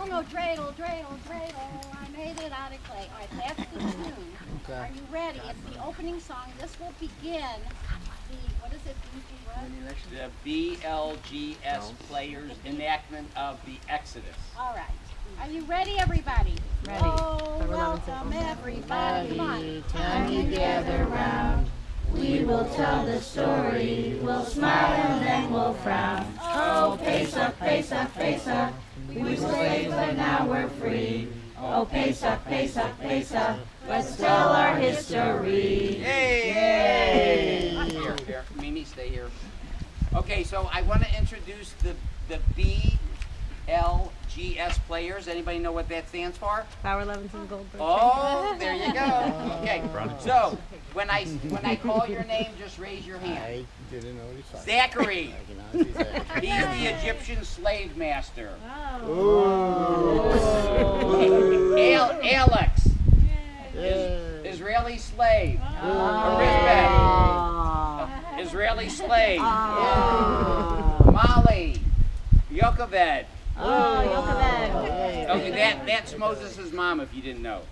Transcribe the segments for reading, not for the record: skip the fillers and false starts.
all know dreidel, dreidel, dreidel. I made it out of clay. All right, that's the tune. Okay. Are you ready? It's the opening song. This will begin the, what is it? The BLGS Players enactment of the Exodus. All right. Are you ready, everybody? Ready. Oh, welcome, everybody. Come on. Time to gather round. We will tell the story. We'll smile and then we'll frown. Oh, Pesach, Pesach, Pesach. We were slaves, but now we're free. Oh, Pesach, Pesach, Pesach. Let's tell our history. Yay! Here. Mimi, stay here. Okay, so I want to introduce the BLGS Players. Anybody know what that stands for? Power Levinson Goldberg. Oh, there you go. Okay, so when I call your name, just raise your hand. I didn't know what he thought. Zachary. I can honestly say. He's the Egyptian slave master. Alex. Israeli slave. Elizabeth. Israeli slave. Molly. Yocheved. Okay, that's Moses' mom if you didn't know.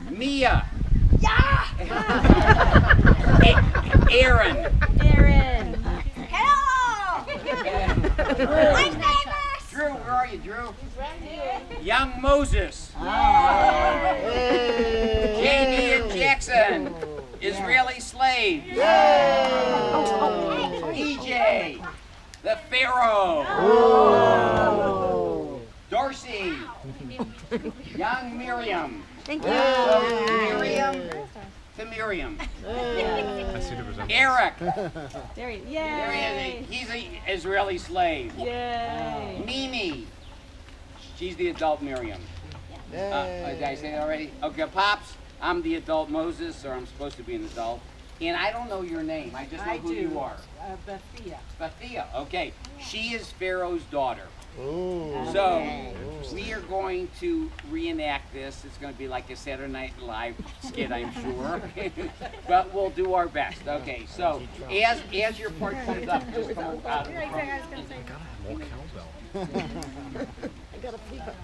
Mia. Aaron. Hello! My neighbors! Drew, where are you, Drew? He's right here. Young Moses. Jamie and Jackson. Israeli slaves. EJ. The Pharaoh. Dorsey. Young Miriam. Thank you. Miriam to Miriam. Eric. There he is. There he is. He's an Israeli slave. Yay. Mimi. She's the adult Miriam. Did I say that already? Okay, Pops. I'm the adult Moses, or I'm supposed to be an adult. And I don't know your name. I just know who you are. Bethia. Bethia. Okay. She is Pharaoh's daughter. Ooh. So we are going to reenact this. It's going to be like a Saturday Night Live skit, I'm sure. But we'll do our best. Okay. So as your part comes up, just come out in front. I got a peacock.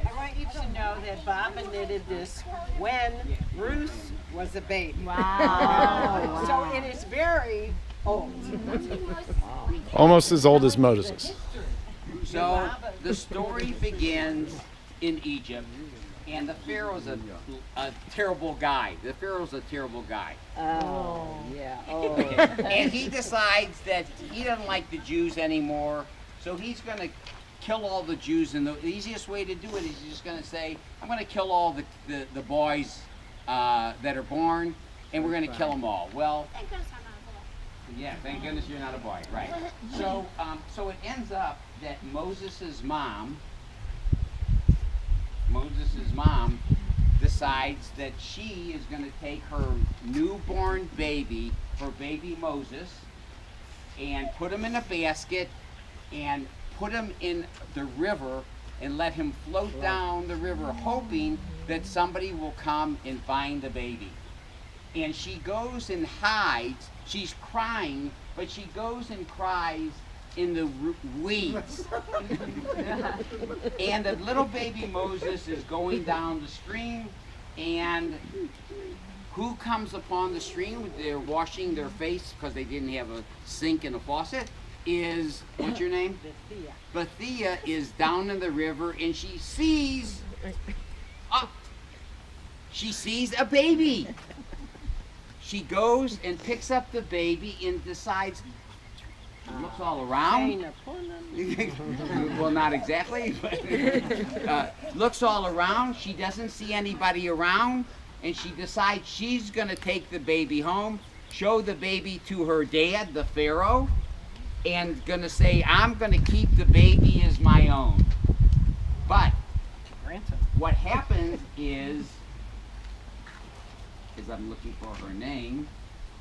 I want you to know that Baba knitted this when Ruth was a baby. Wow. So it is very old. Almost as old as Moses. So the story begins in Egypt, and the Pharaoh's a terrible guy. The Pharaoh's a terrible guy. Oh, yeah. Oh. And he decides that he doesn't like the Jews anymore, so he's going to kill all the Jews. And the easiest way to do it is he's just going to say, I'm going to kill all the boys that are born, and we're going to kill them all. Well, yeah, thank goodness you're not a boy, right? So, so it ends up that Moses' mom decides that she is going to take her newborn baby, her baby Moses, and put him in a basket and put him in the river and let him float down the river, hoping that somebody will come and find the baby. And she goes and hides. She's crying, but she goes and cries in the weeds. And the little baby Moses is going down the stream, and who comes upon the stream? They're washing their face because they didn't have a sink and a faucet. Is, what's your name? Bethia. Bethia is down in the river, and she sees a baby. She goes and picks up the baby and decides, looks all around. Well, not exactly, but looks all around. She doesn't see anybody around, and she decides she's going to take the baby home, show the baby to her dad, the Pharaoh, and going to say, I'm going to keep the baby as my own. But what happens is I'm looking for her name,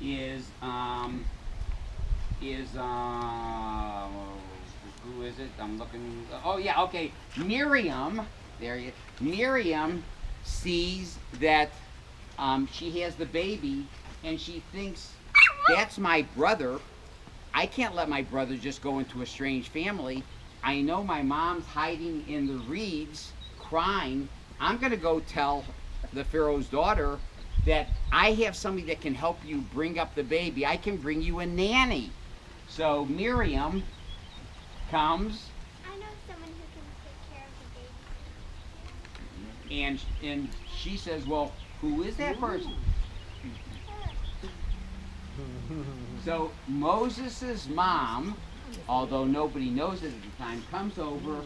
is who is it? I'm looking, oh yeah, okay, Miriam, Miriam sees that she has the baby, and she thinks, that's my brother, I can't let my brother just go into a strange family. I know my mom's hiding in the reeds, crying. I'm going to go tell the Pharaoh's daughter that I have somebody that can help you bring up the baby. I can bring you a nanny. So Miriam comes. I know someone who can take care of the baby. And she says, well, who is that person? So Moses' mom, although nobody knows it at the time, comes over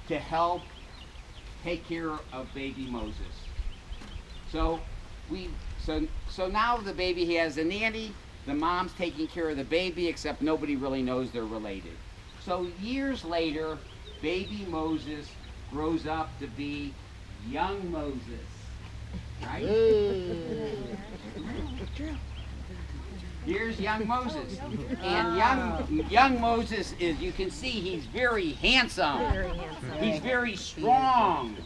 to help take care of baby Moses. So now the baby has a nanny, the mom's taking care of the baby, except nobody really knows they're related. So years later, baby Moses grows up to be young Moses, right? Here's young Moses. And young Moses is, you can see, he's very handsome. He's very strong.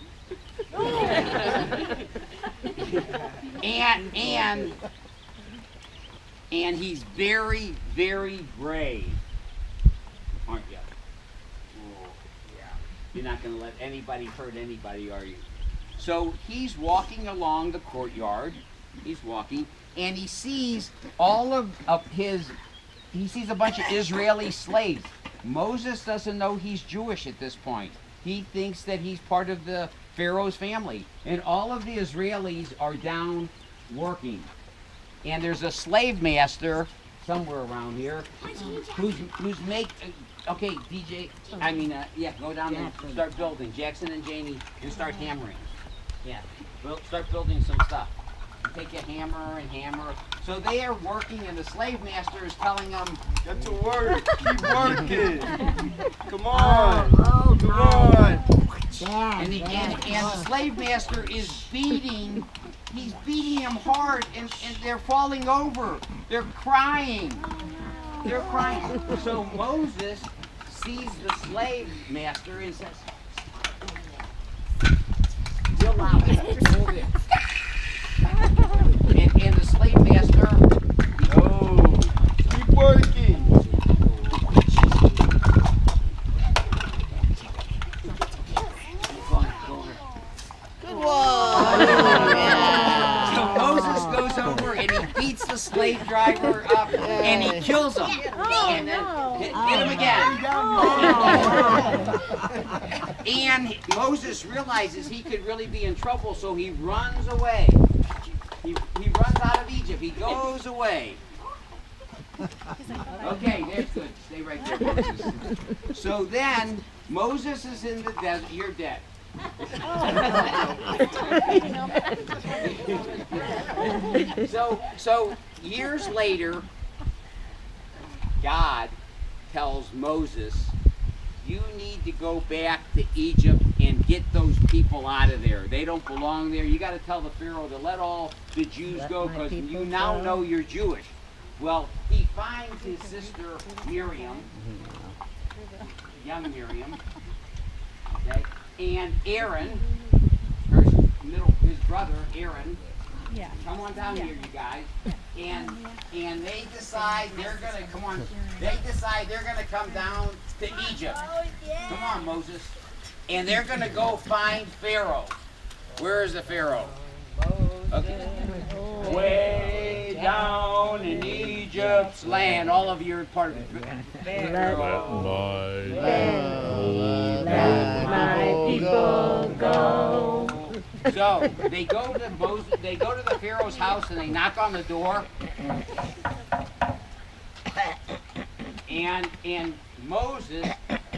and he's very, very brave. Aren't you? Oh, yeah. You're not going to let anybody hurt anybody, are you? So he's walking along the courtyard. He's walking, and he sees he sees a bunch of Israeli slaves. Moses doesn't know he's Jewish at this point. He thinks that he's part of the Pharaoh's family. And all of the Israelis are down working. And there's a slave master somewhere around here who's okay, DJ, go down there and start building. Jackson and Janie, and start hammering. Yeah, start building some stuff. Take a hammer and hammer. So they are working, and the slave master is telling them, get to work, keep working. Come on, come on. And the slave master is beating him hard, and they're falling over. They're crying. They're crying. So Moses sees the slave master and says, real loud, hold it. And the slave master, no, keep working. Good one. So Moses goes over and he beats the slave driver up and he kills him. And then hit him again. And Moses realizes he could really be in trouble, so he runs away. He runs out of Egypt. He goes away. Okay, there's good. Stay right there, Moses. So then, Moses is in the desert. You're dead. So years later, God tells Moses, you need to go back to Egypt and get those people out of there. They don't belong there. You got to tell the Pharaoh to let all the Jews go, because you now know you're Jewish. Well, he finds his sister Miriam, young Miriam, okay, and Aaron, his brother Aaron. Yeah. Come on down here, you guys. And they decide they're gonna come down to Egypt. Come on, Moses. And they're gonna go find Pharaoh. Where is the Pharaoh? Okay. Way down in Egypt's land. All of you are part of it. Let my people go. So they go to the Pharaoh's house and they knock on the door. And Moses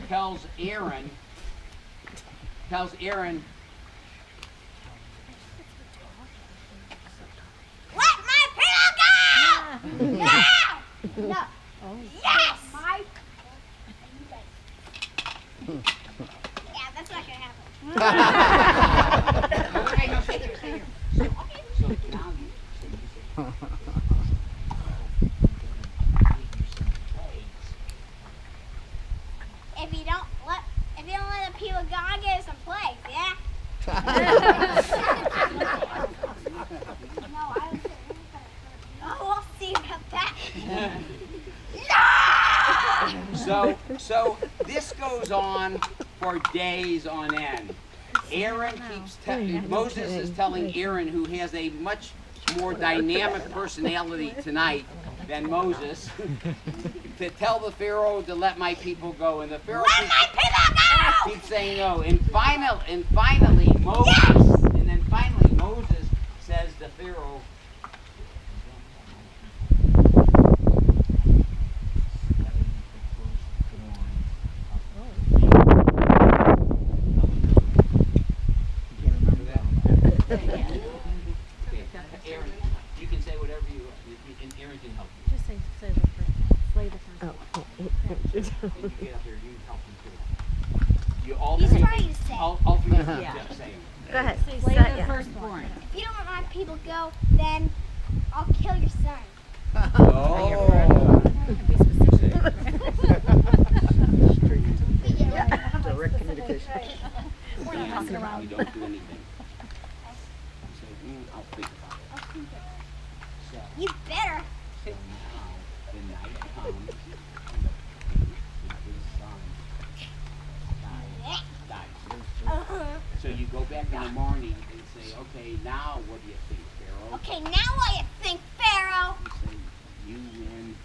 tells Aaron, Let my people go! No! No. Yes! Yeah, that's not gonna happen. Okay, no, stay here. So now you If you don't let the people go, I'll give you some plagues, yeah? No, I was. Oh, we'll see about that. No! So this goes on for days on end. Moses is telling Aaron, who has a much more dynamic personality tonight than Moses, to tell the Pharaoh to let my people go. And the Pharaoh keeps saying no. And finally Moses says to Pharaoh, Aaron, you can say whatever you want, and Aaron can help you. Just say the first. Slay the first. You get up there, you can help him too. You all He's three, trying to say. all three of you just say it. Go ahead. Slay the firstborn. If you don't let my people go, then I'll kill your son. Oh. Be specific. Direct communication. We're not messing around. You don't do anything. Say, I'll think about it. So, You better. so now the night comes, and his son dies. So you go back in the morning and say, okay, now what do you think, Pharaoh? Okay, now what you think, Pharaoh? You say, you win,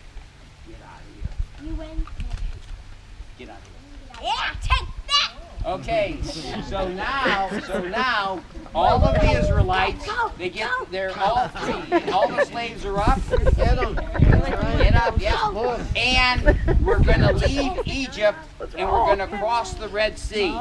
get out of here. You win. Get out of here. Yeah, take that. Okay, so now, all of the Israelites, they're all free. All the slaves are up. Get them. Get up, yeah. And we're going to leave Egypt, and we're going to cross the Red Sea.